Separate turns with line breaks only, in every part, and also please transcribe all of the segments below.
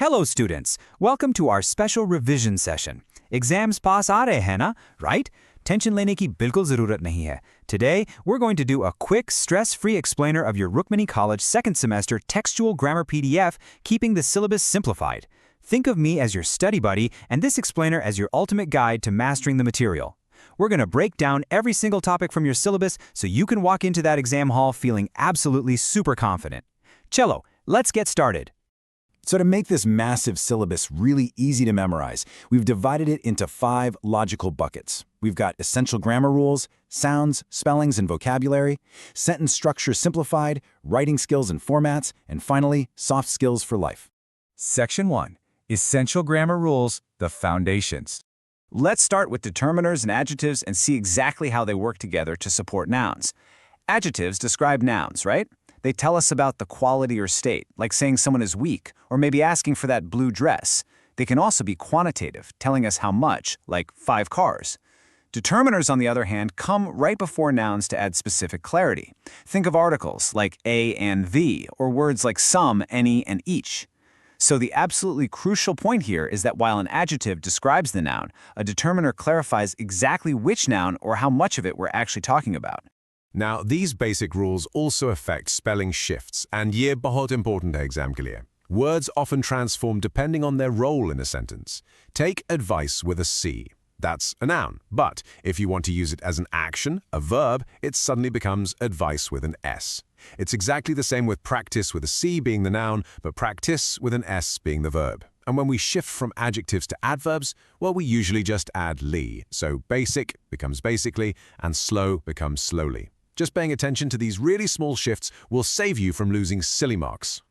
Hello students, welcome to our special revision session. Exams pass aa rahe hain na, right? Tension lene ki bilkul zarurat nahi hai. Today, we're going to do a quick, stress-free explainer of your Rukmini College second semester textual grammar PDF, keeping the syllabus simplified. Think of me as your study buddy and this explainer as your ultimate guide to mastering the material. We're going to break down every single topic from your syllabus so you can walk into that exam hall feeling absolutely super confident. Chalo, let's get started.
So to make this massive syllabus really easy to memorize, we've divided it into 5 logical buckets. We've got essential grammar rules, sounds, spellings, and vocabulary, sentence structure simplified, writing skills and formats, and finally, soft skills for life.
Section 1. Essential Grammar Rules, the Foundations. Let's start with determiners and adjectives and see exactly how they work together to support nouns. Adjectives describe nouns, right? They tell us about the quality or state, like saying someone is weak, or maybe asking for that blue dress. They can also be quantitative, telling us how much, like 5 cars. Determiners, on the other hand, come right before nouns to add specific clarity. Think of articles like a and the, or words like some, any, and each. So the absolutely crucial point here is that while an adjective describes the noun, a determiner clarifies exactly which noun or how much of it we're actually talking about.
Now, these basic rules also affect spelling shifts, and ये बहुत important है exam के लिए. Words often transform depending on their role in a sentence. Take advice with a C. That's a noun, but if you want to use it as an action, a verb, it suddenly becomes advice with an S. It's exactly the same with practice with a C being the noun, but practice with an S being the verb. And when we shift from adjectives to adverbs, well, we usually just add ly. So basic becomes basically, and slow becomes slowly. Just paying attention to these really small shifts will save you from losing silly marks.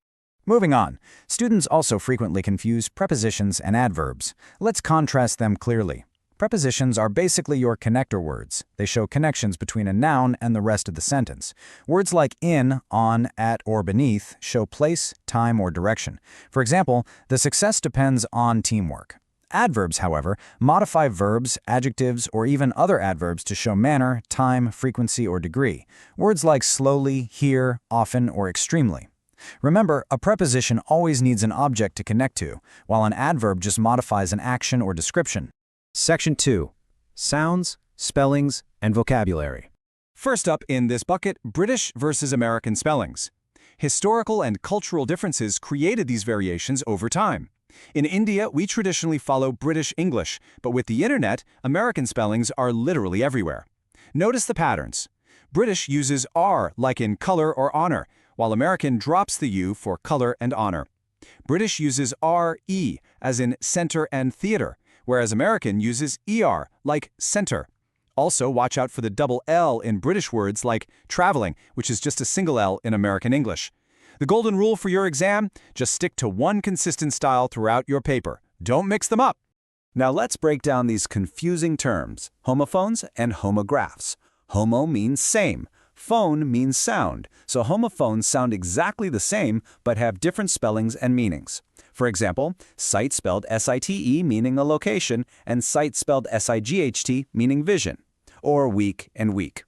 Moving on, students also frequently confuse prepositions and adverbs. Let's contrast them clearly. Prepositions are basically your connector words. They show connections between a noun and the rest of the sentence. Words like in, on, at, or beneath show place, time, or direction. For example, the success depends on teamwork. Adverbs, however, modify verbs, adjectives, or even other adverbs to show manner, time, frequency, or degree. Words like slowly, here, often, or extremely. Remember, a preposition always needs an object to connect to, while an adverb just modifies an action or description.
Section 2. Sounds, spellings, and vocabulary. First up in this bucket, British versus American spellings. Historical and cultural differences created these variations over time. In India, we traditionally follow British English, but with the internet, American spellings are literally everywhere. Notice the patterns. British uses R like in color or honor, while American drops the U for color and honor. British uses RE as in center and theater, whereas American uses ER like center. Also, watch out for the double L in British words like traveling, which is just a single L in American English. The golden rule for your exam, just stick to one consistent style throughout your paper. Don't mix them up. Now let's break down these confusing terms, homophones and homographs. Homo means same. Phone means sound. So homophones sound exactly the same but have different spellings and meanings. For example, site spelled S-I-T-E meaning a location and sight spelled S-I-G-H-T meaning vision. Or weak and weak.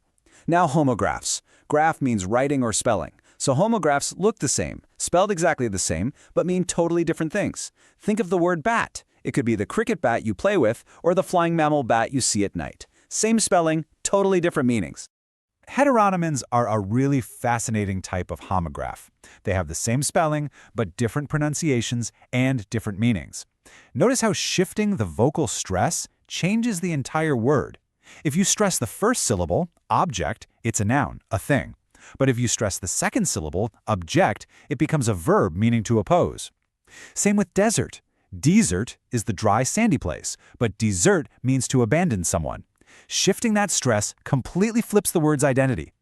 Now homographs. Graph means writing or spelling. So homographs look the same, spelled exactly the same, but mean totally different things. Think of the word bat. It could be the cricket bat you play with or the flying mammal bat you see at night. Same spelling, totally different meanings.
Heteronymons are a really fascinating type of homograph. They have the same spelling, but different pronunciations and different meanings. Notice how shifting the vocal stress changes the entire word. If you stress the first syllable, object, it's a noun, a thing. But if you stress the second syllable, object, it becomes a verb meaning to oppose. Same with desert. Desert is the dry, sandy place, but desert means to abandon someone. Shifting that stress completely flips the word's identity.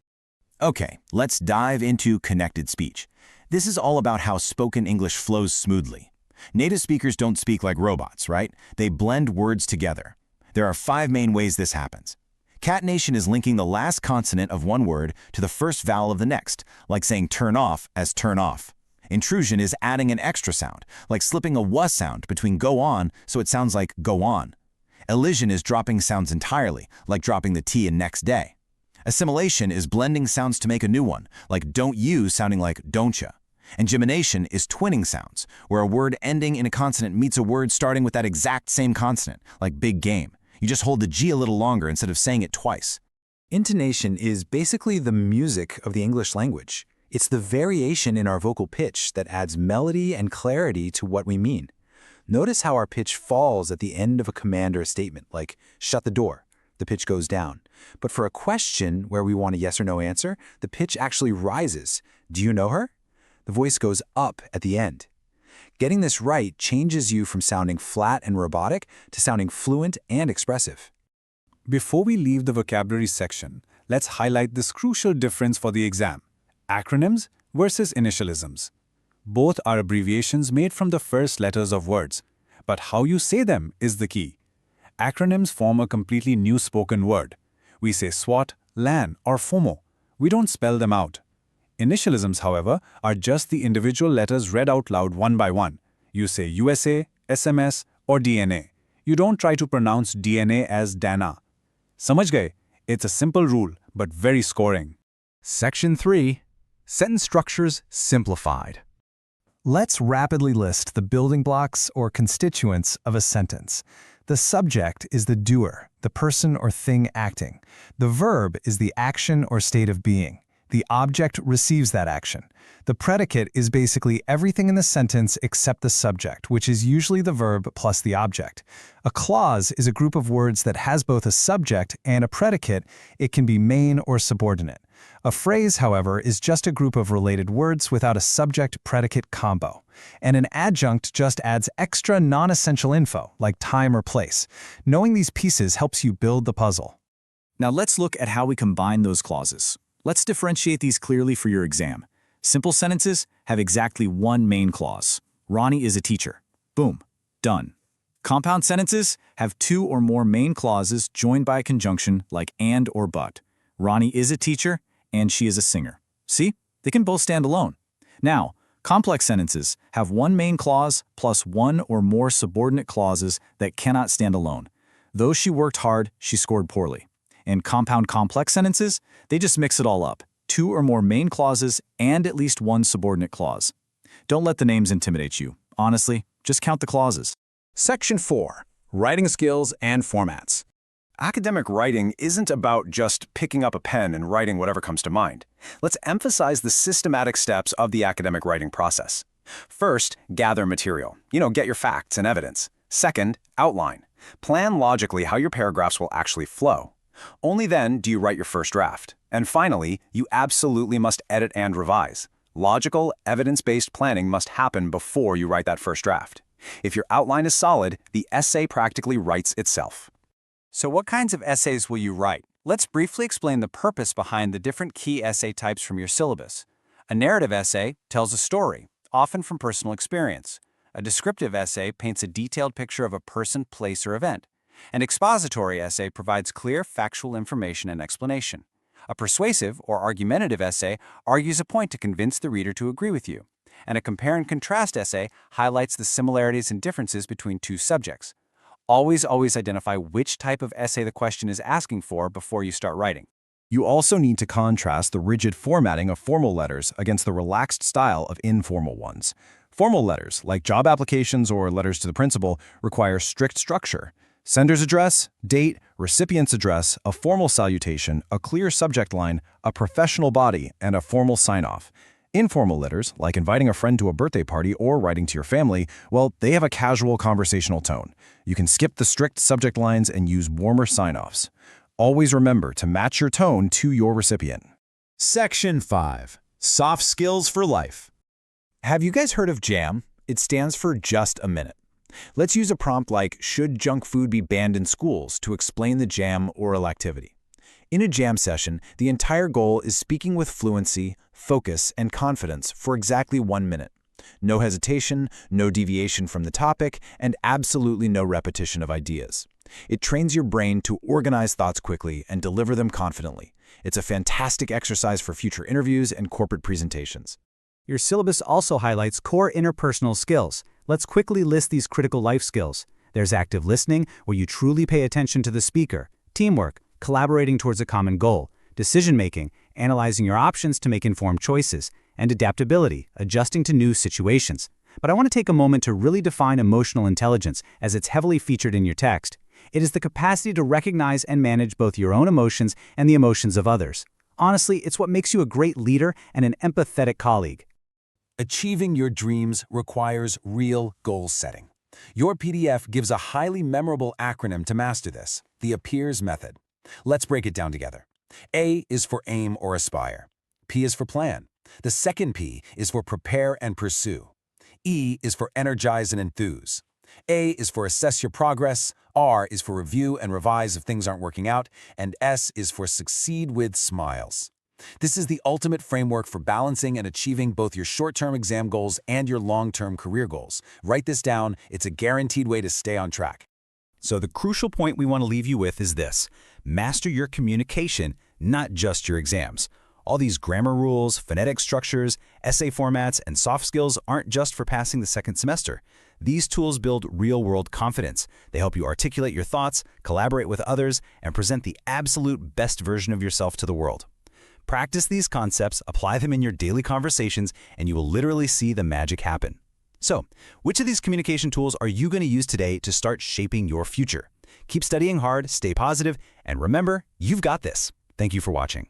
Okay, let's dive into connected speech. This is all about how spoken English flows smoothly. Native speakers don't speak like robots, right? They blend words together. There are 5 main ways this happens. Catenation is linking the last consonant of one word to the first vowel of the next, like saying turn off as turn off. Intrusion is adding an extra sound, like slipping a w sound between go on so it sounds like go on. Elision is dropping sounds entirely, like dropping the T in next day. Assimilation is blending sounds to make a new one, like don't you sounding like don't ya. And gemination is twinning sounds, where a word ending in a consonant meets a word starting with that exact same consonant, like big game. You just hold the G a little longer instead of saying it twice.
Intonation is basically the music of the English language. It's the variation in our vocal pitch that adds melody and clarity to what we mean. Notice how our pitch falls at the end of a command or a statement, like shut the door. The pitch goes down. But for a question where we want a yes or no answer, the pitch actually rises. Do you know her? The voice goes up at the end. Getting this right changes you from sounding flat and robotic to sounding fluent and expressive.
Before we leave the vocabulary section, let's highlight this crucial difference for the exam: acronyms versus initialisms. Both are abbreviations made from the first letters of words, but how you say them is the key. Acronyms form a completely new spoken word. We say SWOT, LAN, or FOMO. We don't spell them out. Initialisms, however, are just the individual letters read out loud one by one. You say USA, SMS, or DNA. You don't try to pronounce DNA as Dana. Samajh gaye? It's a simple rule, but very scoring.
Section 3. Sentence Structures Simplified.
Let's rapidly list the building blocks or constituents of a sentence. The subject is the doer, the person or thing acting. The verb is the action or state of being. The object receives that action. The predicate is basically everything in the sentence except the subject, which is usually the verb plus the object. A clause is a group of words that has both a subject and a predicate. It can be main or subordinate. A phrase, however, is just a group of related words without a subject-predicate combo. And an adjunct just adds extra non-essential info, like time or place. Knowing these pieces helps you build the puzzle.
Now let's look at how we combine those clauses. Let's differentiate these clearly for your exam. Simple sentences have exactly one main clause. Ronnie is a teacher. Boom. Done. Compound sentences have two or more main clauses joined by a conjunction like and or but. Ronnie is a teacher, and she is a singer. See? They can both stand alone. Now, complex sentences have one main clause plus one or more subordinate clauses that cannot stand alone. Though she worked hard, she scored poorly. And compound complex sentences, they just mix it all up. Two or more main clauses and at least one subordinate clause. Don't let the names intimidate you. Honestly, just count the clauses.
Section 4. Writing Skills and Formats. Academic writing isn't about just picking up a pen and writing whatever comes to mind. Let's emphasize the systematic steps of the academic writing process. First, gather material. Get your facts and evidence. Second, outline. Plan logically how your paragraphs will actually flow. Only then do you write your first draft. And finally, you absolutely must edit and revise. Logical, evidence-based planning must happen before you write that first draft. If your outline is solid, the essay practically writes itself.
So what kinds of essays will you write? Let's briefly explain the purpose behind the different key essay types from your syllabus. A narrative essay tells a story, often from personal experience. A descriptive essay paints a detailed picture of a person, place, or event. An expository essay provides clear factual information and explanation. A persuasive or argumentative essay argues a point to convince the reader to agree with you. And a compare and contrast essay highlights the similarities and differences between two subjects. Always identify which type of essay the question is asking for before you start writing.
You also need to contrast the rigid formatting of formal letters against the relaxed style of informal ones. Formal letters, like job applications or letters to the principal, require strict structure. Sender's address, date, recipient's address, a formal salutation, a clear subject line, a professional body, and a formal sign-off. Informal letters, like inviting a friend to a birthday party or writing to your family, well, they have a casual conversational tone. You can skip the strict subject lines and use warmer sign-offs. Always remember to match your tone to your recipient.
Section 5. Soft Skills for Life.
Have you guys heard of JAM? It stands for Just a Minute. Let's use a prompt like, should junk food be banned in schools, to explain the JAM oral activity. In a JAM session, the entire goal is speaking with fluency, focus, and confidence for exactly 1 minute. No hesitation, no deviation from the topic, and absolutely no repetition of ideas. It trains your brain to organize thoughts quickly and deliver them confidently. It's a fantastic exercise for future interviews and corporate presentations.
Your syllabus also highlights core interpersonal skills. Let's quickly list these critical life skills. There's active listening, where you truly pay attention to the speaker, teamwork, collaborating towards a common goal, decision-making, analyzing your options to make informed choices, and adaptability, adjusting to new situations. But I want to take a moment to really define emotional intelligence, as it's heavily featured in your text. It is the capacity to recognize and manage both your own emotions and the emotions of others. Honestly, it's what makes you a great leader and an empathetic colleague.
Achieving your dreams requires real goal setting. Your PDF gives a highly memorable acronym to master this, the APPEARS method. Let's break it down together. A is for aim or aspire. P is for plan. The second P is for prepare and pursue. E is for energize and enthuse. A is for assess your progress. R is for review and revise if things aren't working out. And S is for succeed with smiles. This is the ultimate framework for balancing and achieving both your short-term exam goals and your long-term career goals. Write this down. It's a guaranteed way to stay on track.
So the crucial point we want to leave you with is this: master your communication, not just your exams. All these grammar rules, phonetic structures, essay formats, and soft skills aren't just for passing the second semester. These tools build real-world confidence. They help you articulate your thoughts, collaborate with others, and present the absolute best version of yourself to the world. Practice these concepts, apply them in your daily conversations, and you will literally see the magic happen. So, which of these communication tools are you going to use today to start shaping your future? Keep studying hard, stay positive, and remember, you've got this. Thank you for watching.